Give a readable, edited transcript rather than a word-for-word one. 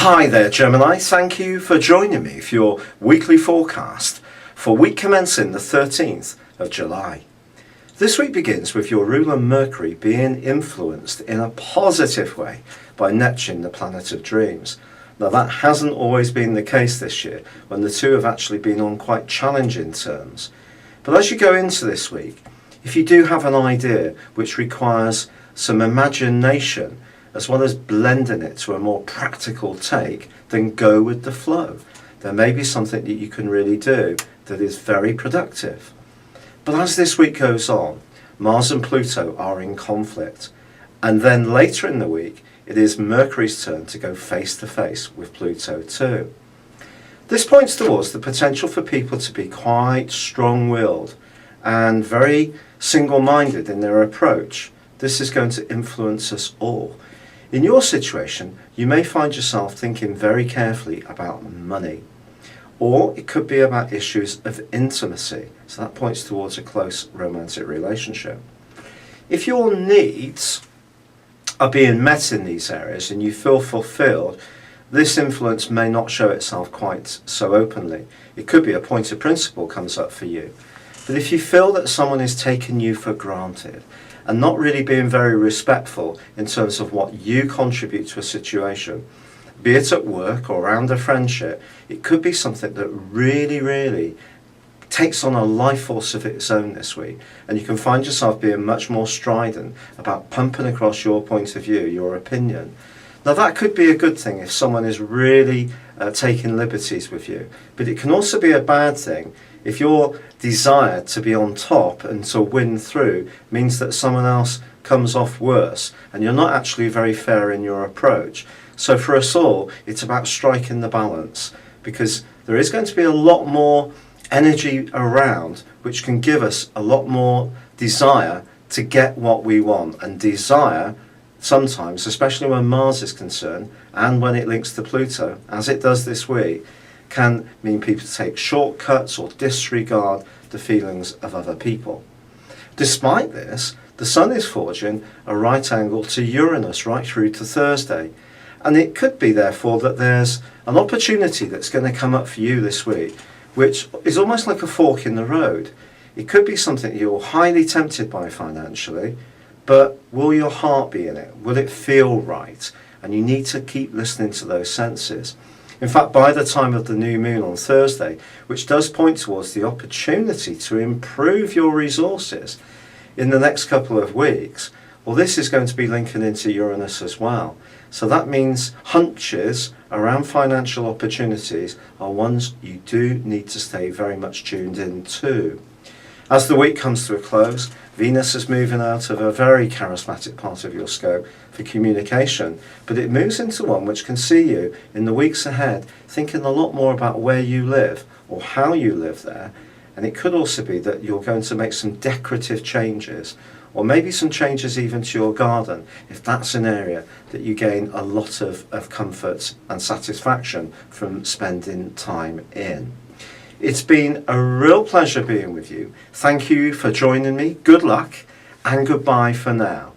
Hi there, Gemini. Thank you for joining me for your weekly forecast for week commencing the 13th of July. This week begins with your ruler Mercury being influenced in a positive way by Neptune, the planet of dreams. Now that hasn't always been the case this year, when the two have actually been on quite challenging terms. But as you go into this week, if you do have an idea which requires some imagination, as well as blending it to a more practical take, then go with the flow. There may be something that you can really do that is very productive. But as this week goes on, Mars and Pluto are in conflict. And then later in the week, it is Mercury's turn to go face to face with Pluto too. This points towards the potential for people to be quite strong-willed and very single-minded in their approach. This is going to influence us all. In your situation, you may find yourself thinking very carefully about money, or it could be about issues of intimacy, so that points towards a close romantic relationship. If your needs are being met in these areas and you feel fulfilled, this influence may not show itself quite so openly. It could be a point of principle comes up for you. But if you feel that someone is taking you for granted, and not really being very respectful in terms of what you contribute to a situation, be it at work or around a friendship, it could be something that really takes on a life force of its own this week, and you can find yourself being much more strident about pumping across your point of view, your opinion. Now that could be a good thing if someone is really taking liberties with you, but it can also be a bad thing if your desire to be on top and to win through means that someone else comes off worse and you're not actually very fair in your approach. So for us all, it's about striking the balance, because there is going to be a lot more energy around which can give us a lot more desire to get what we want. And desire sometimes, especially when Mars is concerned and when it links to Pluto, as it does this week, can mean people take shortcuts or disregard the feelings of other people. Despite this, the Sun is forging a right angle to Uranus right through to Thursday. And it could be, therefore, that there's an opportunity that's going to come up for you this week, which is almost like a fork in the road. It could be something you're highly tempted by financially, but will your heart be in it? Will it feel right? And you need to keep listening to those senses. In fact, by the time of the new moon on Thursday, which does point towards the opportunity to improve your resources in the next couple of weeks, well, this is going to be linking into Uranus as well. So that means hunches around financial opportunities are ones you do need to stay very much tuned in to. As the week comes to a close, Venus is moving out of a very charismatic part of your scope for communication, but it moves into one which can see you in the weeks ahead thinking a lot more about where you live or how you live there. And it could also be that you're going to make some decorative changes, or maybe some changes even to your garden, if that's an area that you gain a lot of comfort and satisfaction from spending time in. It's been a real pleasure being with you. Thank you for joining me. Good luck and goodbye for now.